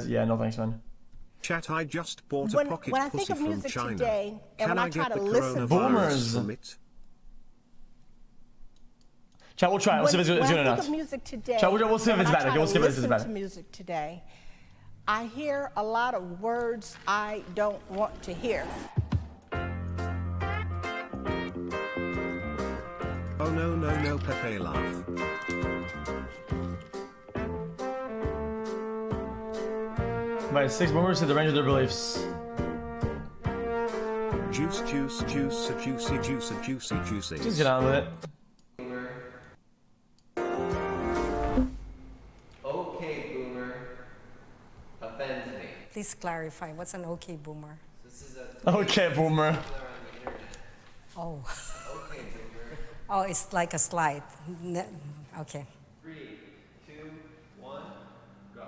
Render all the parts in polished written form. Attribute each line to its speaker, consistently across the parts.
Speaker 1: Yeah, no thanks, man.
Speaker 2: Chat, I just bought a pocket
Speaker 3: when I
Speaker 2: pussy
Speaker 3: think of
Speaker 2: from
Speaker 3: music
Speaker 2: China.
Speaker 3: today, and
Speaker 2: Can
Speaker 3: when I
Speaker 2: get
Speaker 3: try
Speaker 2: the
Speaker 3: to listen,
Speaker 2: coronavirus from it?
Speaker 1: Chat, we'll try it. We'll see if it's good
Speaker 3: when
Speaker 1: or
Speaker 3: I
Speaker 1: not.
Speaker 3: think of music today,
Speaker 1: Chat, we'll see if it's better. We'll see if it's
Speaker 3: listen
Speaker 1: better.
Speaker 3: to music today, I hear a lot of words I don't want to hear.
Speaker 2: Oh no no no, Pepe laugh.
Speaker 1: By 6 boomers to the range of their beliefs.
Speaker 2: Juice juice juice a juicy juice a juicy juicy.
Speaker 1: Just get on with it.
Speaker 4: Okay, boomer offends me.
Speaker 5: Please clarify, what's an okay boomer?
Speaker 4: This is a
Speaker 1: Okay, boomer.
Speaker 4: popular on the internet.
Speaker 5: Oh.
Speaker 4: Okay, boomer.
Speaker 5: Oh, it's like a slide. Okay.
Speaker 4: 3, 2, 1, go.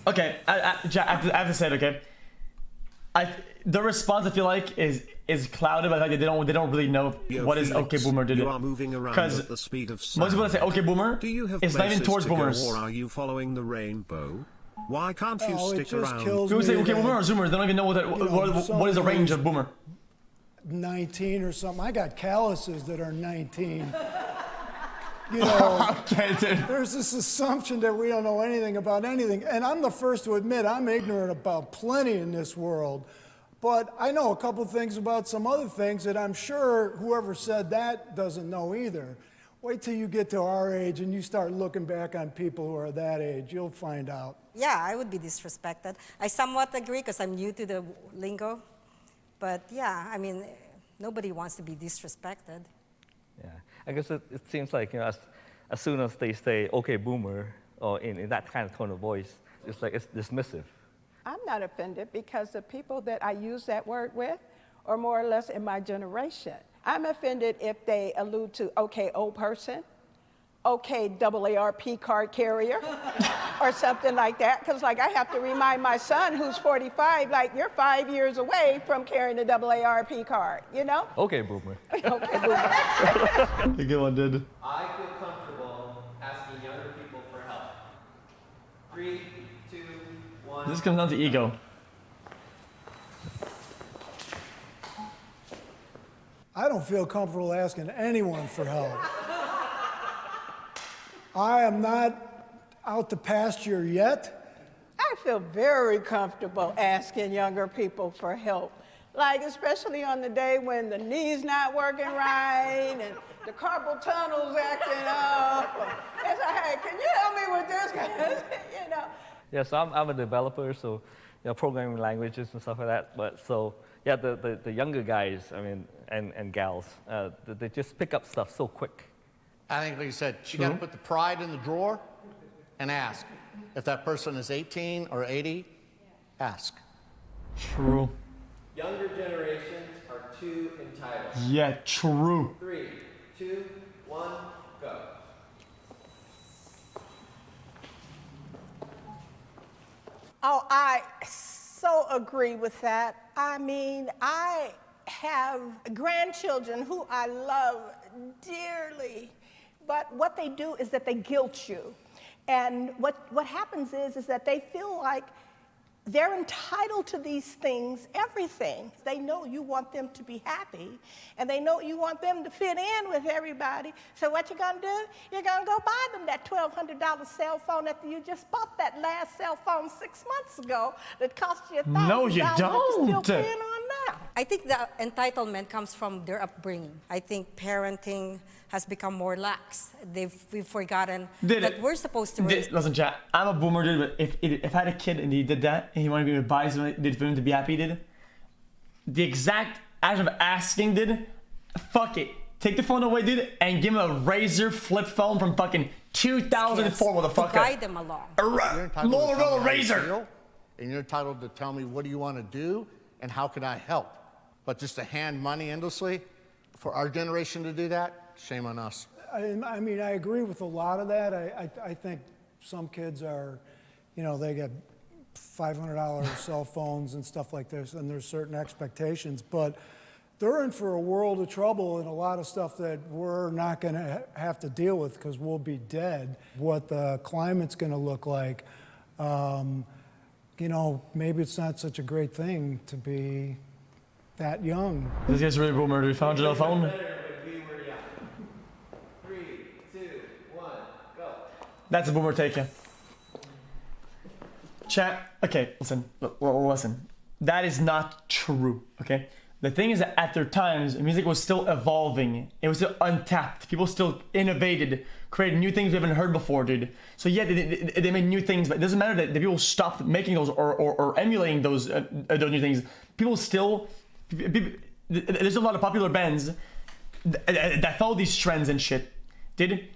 Speaker 1: Okay, Jack, I have to say it. Okay, the response I feel like is clouded by the fact that they don't really know
Speaker 2: Yo,
Speaker 1: what is
Speaker 2: Felix,
Speaker 1: okay boomer did
Speaker 2: you
Speaker 1: it.
Speaker 2: are moving around
Speaker 1: 'Cause
Speaker 2: at the speed of
Speaker 1: most
Speaker 2: sound.
Speaker 1: people that say okay boomer,
Speaker 2: Do you have
Speaker 1: it's not even
Speaker 2: places
Speaker 1: towards
Speaker 2: to go,
Speaker 1: boomers.
Speaker 2: or are you following the rainbow? Why can't you
Speaker 6: Oh, it
Speaker 2: stick
Speaker 6: just
Speaker 2: around?
Speaker 6: kills
Speaker 1: People say
Speaker 6: me
Speaker 1: okay
Speaker 6: that
Speaker 1: boomer or zoomers. They don't even know what is the range of boomer.
Speaker 6: 19 or something. I got calluses that are 19. You know,
Speaker 1: Okay, dude.
Speaker 6: there's this assumption that we don't know anything about anything. And I'm the first to admit I'm ignorant about plenty in this world. But I know a couple things about some other things that I'm sure whoever said that doesn't know either. Wait till you get to our age and you start looking back on people who are that age. You'll find out.
Speaker 5: Yeah, I would be disrespected. I somewhat agree because I'm new to the lingo. But yeah, I mean, nobody wants to be disrespected.
Speaker 7: Yeah, I guess it seems like, as soon as they say, okay, boomer, or in that kind of tone of voice, it's like it's dismissive.
Speaker 8: I'm not offended because the people that I use that word with are more or less in my generation. I'm offended if they allude to okay, old person, okay, AARP card carrier, or something like that. Because, like, I have to remind my son, who's 45, like, you're 5 years away from carrying a AARP card, you know?
Speaker 7: Okay, boomer.
Speaker 8: Okay, boomer.
Speaker 1: Good one, dude.
Speaker 4: I feel comfortable asking younger people for help. 3, 2, 1.
Speaker 1: This comes down to ego.
Speaker 6: I don't feel comfortable asking anyone for help. I am not out to pasture yet.
Speaker 8: I feel very comfortable asking younger people for help. Like, especially on the day when the knee's not working right and the carpal tunnel's acting up. It's like, hey, can you help me with this? You know.
Speaker 7: Yeah, so I'm a developer, so programming languages and stuff like that. But so yeah, the younger guys, I mean, and gals, they just pick up stuff so quick.
Speaker 9: I think, like you said, you got to put the pride in the drawer and ask. If that person is 18 or 80, ask.
Speaker 1: True.
Speaker 4: Younger generations are too entitled.
Speaker 1: Yeah, true.
Speaker 4: 3, 2, 1, go.
Speaker 3: Oh, I so agree with that. I mean, I have grandchildren who I love dearly, but what they do is that they guilt you. And what happens is that they feel like they're entitled to these things, everything. They know you want them to be happy, and they know you want them to fit in with everybody. So what you gonna do? You're gonna go buy them that $1,200 cell phone after you just bought that last cell phone 6 months ago that cost you $1,000.
Speaker 1: No, you
Speaker 3: that you're
Speaker 1: don't.
Speaker 3: still paying on now.
Speaker 5: I think the entitlement comes from their upbringing. I think parenting has become more lax. We've forgotten that we're supposed to raise.
Speaker 1: Listen, chat. I'm a boomer, dude. But if I had a kid and he did that and he wanted me to buy something for him to be happy, dude, the exact act of asking, dude, fuck it. Take the phone away, dude, and give him a Razr flip phone from fucking 2004, motherfucker.
Speaker 5: To guide them along.
Speaker 1: Motorola Razr.
Speaker 9: And you're entitled to tell me what do you want to do and how can I help. But just to hand money endlessly, for our generation to do that, shame on us.
Speaker 6: I mean, I agree with a lot of that. I think some kids are, they get $500 cell phones and stuff like this, and there's certain expectations, but they're in for a world of trouble and a lot of stuff that we're not going to have to deal with because we'll be dead. What the climate's going to look like, You know, maybe it's not such a great thing to be that young.
Speaker 1: This guy's really boomer. We found your phone. That's a boomer take. Chat. Okay, listen. Listen. That is not true. Okay. The thing is that at their times, music was still evolving. It was still untapped. People still innovated, created new things we haven't heard before, dude. So yeah, they made new things, but it doesn't matter that the people stopped making those or emulating those new things. People still, there's a lot of popular bands that follow these trends and shit, dude.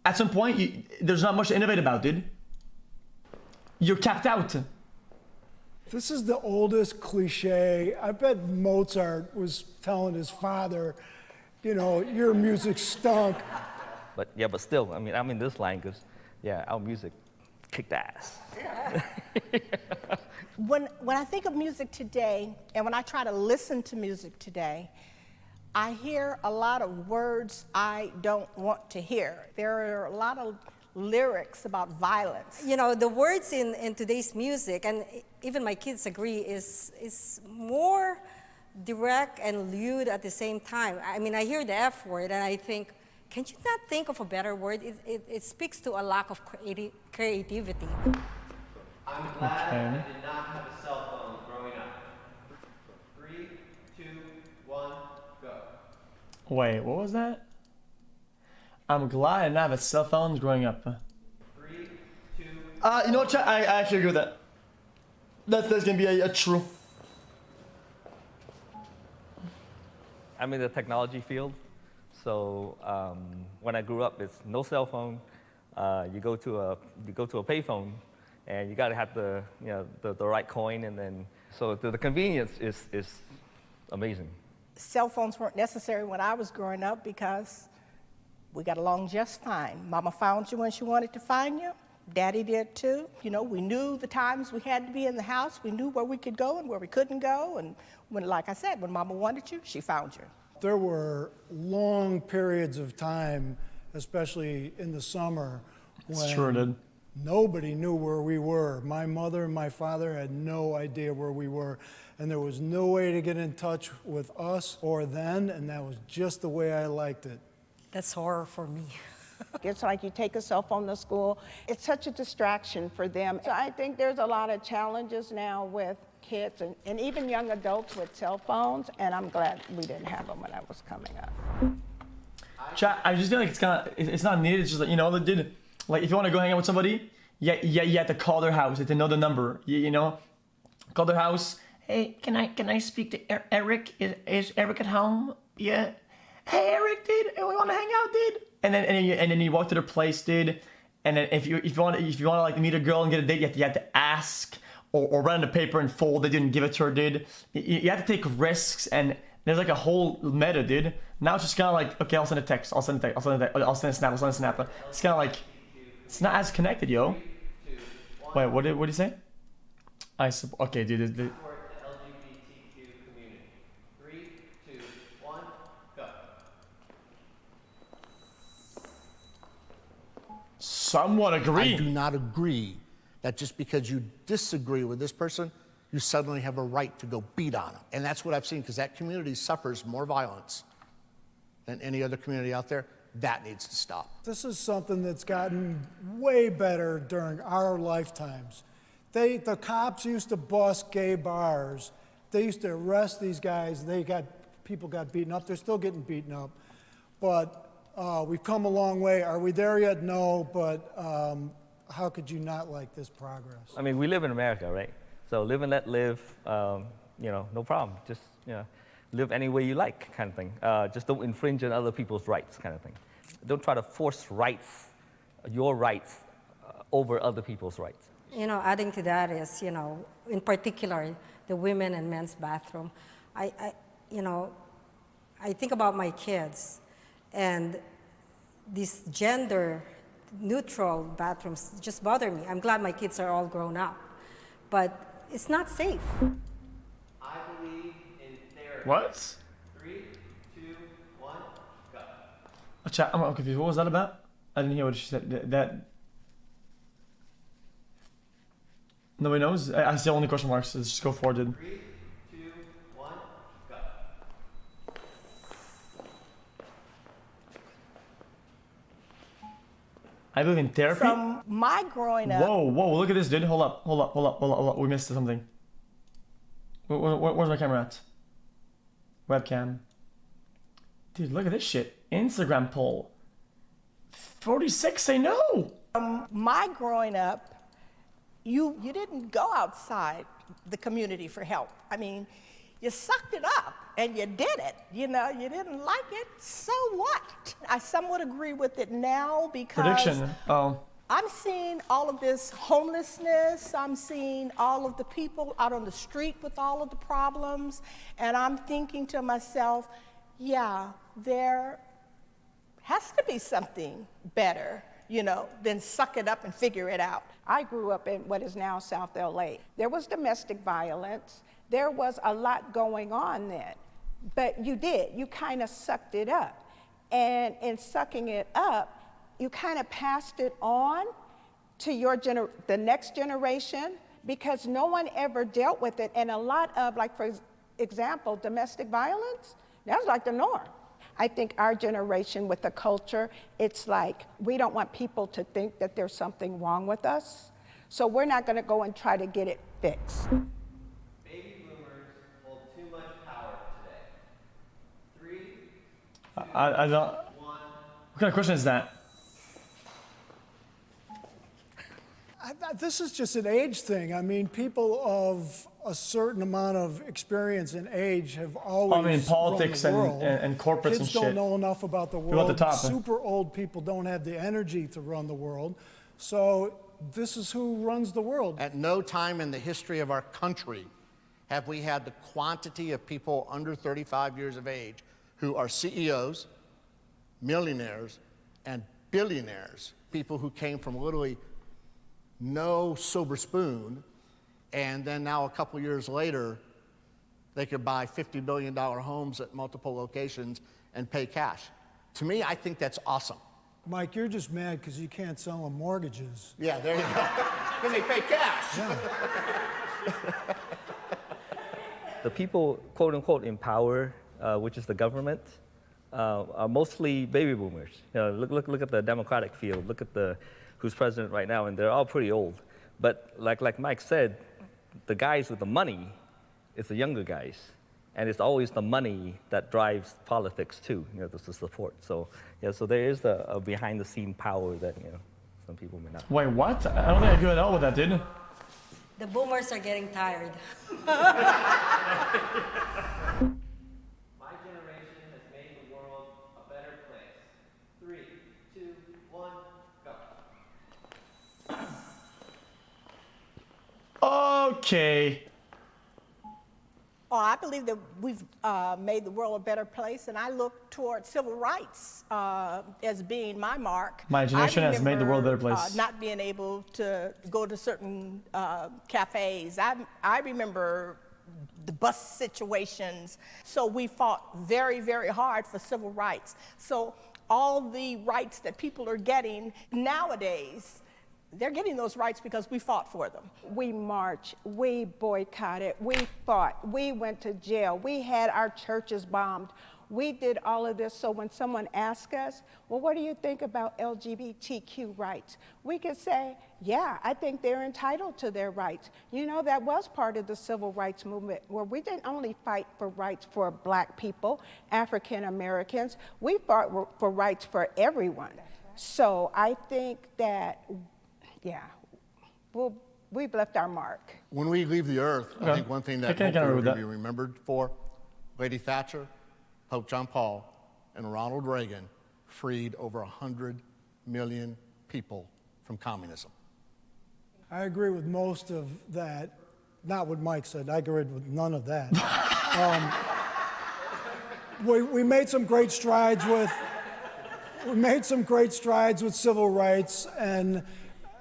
Speaker 1: At some point, there's not much to innovate about, dude. You're capped out.
Speaker 6: This is the oldest cliche. I bet Mozart was telling his father, you know, your music stunk.
Speaker 7: But yeah, but still, I mean, I'm in this line because, yeah, our music kicked ass.
Speaker 3: When I think of music today, and when I try to listen to music today, I hear a lot of words I don't want to hear. There are a lot of lyrics about violence.
Speaker 5: You know, the words in today's music, and even my kids agree, is more direct and lewd at the same time. I mean, I hear the F word and I think, can you not think of a better word? It speaks to a lack of creativity.
Speaker 4: I'm glad I did not have a cell phone growing up. 3, 2, 1, go.
Speaker 1: Wait, what was that? I'm glad I didn't have a cell phone growing up.
Speaker 4: 3, 2.
Speaker 1: You know what, chat? I actually agree with that. That's gonna be a true.
Speaker 7: I'm in the technology field, so when I grew up, it's no cell phone. You go to a payphone, and you gotta have the right coin, and then so the convenience is amazing.
Speaker 3: Cell phones weren't necessary when I was growing up because we got along just fine. Mama found you when she wanted to find you. Daddy did too. You know, we knew the times we had to be in the house. We knew where we could go and where we couldn't go. And when, like I said, when Mama wanted you, she found you.
Speaker 6: There were long periods of time, especially in the summer, when nobody knew where we were. My mother and my father had no idea where we were. And there was no way to get in touch with us or them, and that was just the way I liked it.
Speaker 5: That's horror for me.
Speaker 8: It's like you take a cell phone to school. It's such a distraction for them. So I think there's a lot of challenges now with kids and even young adults with cell phones, and I'm glad we didn't have them when I was coming up.
Speaker 1: Chat, I just feel like it's not needed. It's just like, you know, dude, like if you want to go hang out with somebody, you have to call their house. You have to know the number. You know, call their house. Hey, can I speak to Eric? Is Eric at home? Yeah. Hey Eric, dude, we want to hang out, dude. And then you walk to their place, dude. And then if you want to like meet a girl and get a date, you have to ask or run the paper and fold it and give it to her, dude. You have to take risks, and there's like a whole meta, dude. Now it's just kind of like, okay, I'll send a text, I'll send a snap, I'll send a snap. It's kind of like, it's not as connected, yo. Wait, what did you say? Okay, dude. Somewhat agree.
Speaker 9: I do not agree that just because you disagree with this person, you suddenly have a right to go beat on them. And that's what I've seen, because that community suffers more violence than any other community out there. That needs to stop.
Speaker 6: This is something that's gotten way better during our lifetimes. The cops used to bust gay bars. They used to arrest these guys. People got beaten up. They're still getting beaten up. But we've come a long way. Are we there yet? No, but how could you not like this progress?
Speaker 7: I mean, we live in America, right? So live and let live, no problem. Just, live any way you like, kind of thing. Just don't infringe on other people's rights, kind of thing. Don't try to force your rights, over other people's rights.
Speaker 5: You know, adding to that is, in particular, the women and men's bathroom. I think about my kids, and these gender-neutral bathrooms just bother me. I'm glad my kids are all grown up, but it's not safe.
Speaker 4: I believe in therapy.
Speaker 1: What?
Speaker 4: 3, 2, 1, go.
Speaker 1: Chat, I'm confused. What was that about? I didn't hear what she said. Nobody knows? I see only question marks. Let's just go forward, dude.
Speaker 4: 3, 2, 1, go.
Speaker 1: I believe in therapy.
Speaker 3: From my growing up,
Speaker 1: Whoa, look at this, dude. Hold up. We missed something. Where's my camera at? Webcam. Dude, look at this shit. Instagram poll. 46 say no.
Speaker 3: my growing up, you didn't go outside the community for help. I mean, you sucked it up and you did it. You know, you didn't like it, so what? I somewhat agree with it now because
Speaker 1: Prediction. Oh.
Speaker 3: I'm seeing all of this homelessness. I'm seeing all of the people out on the street with all of the problems. And I'm thinking to myself, yeah, there has to be something better, you know, than suck it up and figure it out.
Speaker 8: I grew up in what is now South LA. There was domestic violence. There was a lot going on then. But you kind of sucked it up. And in sucking it up, you kind of passed it on to the next generation because no one ever dealt with it. And a lot of, like, for example, domestic violence, that's like the norm. I think our generation with the culture, it's like we don't want people to think that there's something wrong with us. So we're not going to go and try to get it fixed.
Speaker 4: Baby boomers hold too much power today. 3, 2,
Speaker 1: I don't.
Speaker 4: 1.
Speaker 1: What kind of question is that?
Speaker 6: This is just an age thing. I mean, people of a certain amount of experience and age have always
Speaker 1: politics
Speaker 6: run the world.
Speaker 1: and corporates
Speaker 6: Kids
Speaker 1: and
Speaker 6: don't
Speaker 1: shit.
Speaker 6: know enough about the
Speaker 1: People at
Speaker 6: world.
Speaker 1: the top,
Speaker 6: Super old people don't have the energy to run the world. So this is who runs the world.
Speaker 9: At no time in the history of our country have we had the quantity of people under 35 years of age who are CEOs, millionaires, and billionaires, people who came from literally no silver spoon, and then now a couple years later, they could buy $50 billion homes at multiple locations and pay cash. To me, I think that's awesome.
Speaker 6: Mike, you're just mad because you can't sell them mortgages.
Speaker 9: Yeah, there you go. Because they pay cash.
Speaker 6: Yeah.
Speaker 7: The people, quote unquote, in power, which is the government, are mostly baby boomers. You know, look at the Democratic field. Look at who's president right now, and they're all pretty old. But like Mike said, the guys with the money is the younger guys, and it's always the money that drives politics too. You know, the support. So yeah, so there is a behind-the-scene power that some people may not.
Speaker 1: Wait, what? I don't think I agree at all with that, dude.
Speaker 5: The boomers are getting tired.
Speaker 4: My generation has made the world a better place. 3, 2, 1, go.
Speaker 1: Okay.
Speaker 3: Oh, I believe that we've made the world a better place, and I look toward civil rights as being my mark.
Speaker 1: My generation has made the world a better
Speaker 3: remember,
Speaker 1: place.
Speaker 3: not being able to go to certain cafes. I remember the bus situations. So we fought very, very hard for civil rights. So all the rights that people are getting nowadays, they're getting those rights because we fought for them.
Speaker 8: We marched, we boycotted, we fought, we went to jail, we had our churches bombed. We did all of this, so when someone asks us, well, what do you think about LGBTQ rights? We could say, yeah, I think they're entitled to their rights. You know, that was part of the civil rights movement, where we didn't only fight for rights for Black people, African Americans, we fought for rights for everyone. So I think that, yeah, we've left our mark.
Speaker 9: When we leave the earth, I think one thing that hopefully we're going to be remembered for, Lady Thatcher, Pope John Paul, and Ronald Reagan freed over 100 million people from communism.
Speaker 6: I agree with most of that. Not what Mike said. I agree with none of that. We made some great strides with. We made some great strides with civil rights, and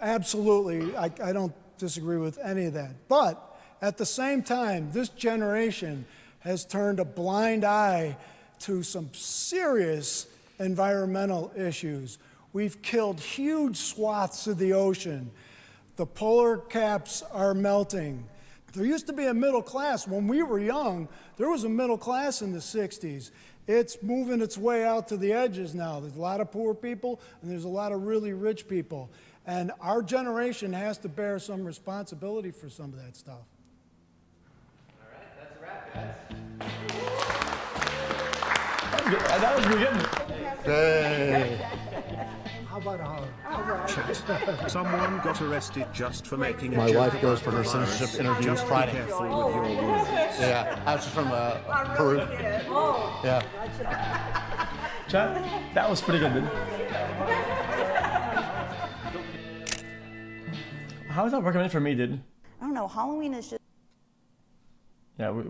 Speaker 6: absolutely, I don't disagree with any of that. But at the same time, this generation has turned a blind eye to some serious environmental issues. We've killed huge swaths of the ocean. The polar caps are melting. There used to be a middle class. When we were young, there was a middle class in the 60s. It's moving its way out to the edges now. There's a lot of poor people, and there's a lot of really rich people. And our generation has to bear some responsibility for some of that stuff.
Speaker 4: All right, that's a wrap, guys.
Speaker 1: That was really good.
Speaker 9: Hey.
Speaker 6: How about a hug?
Speaker 2: Someone got arrested just for making a
Speaker 9: My
Speaker 2: joke
Speaker 9: wife goes
Speaker 2: about
Speaker 9: for her
Speaker 2: the
Speaker 9: censorship
Speaker 2: virus.
Speaker 9: interview
Speaker 2: Just be
Speaker 9: Friday.
Speaker 2: careful with your words.
Speaker 9: Yeah, I was from Peru. Yeah.
Speaker 1: Chat, that was pretty good, dude. How is that recommended for me, dude?
Speaker 10: I don't know. Halloween is just.
Speaker 1: Yeah, we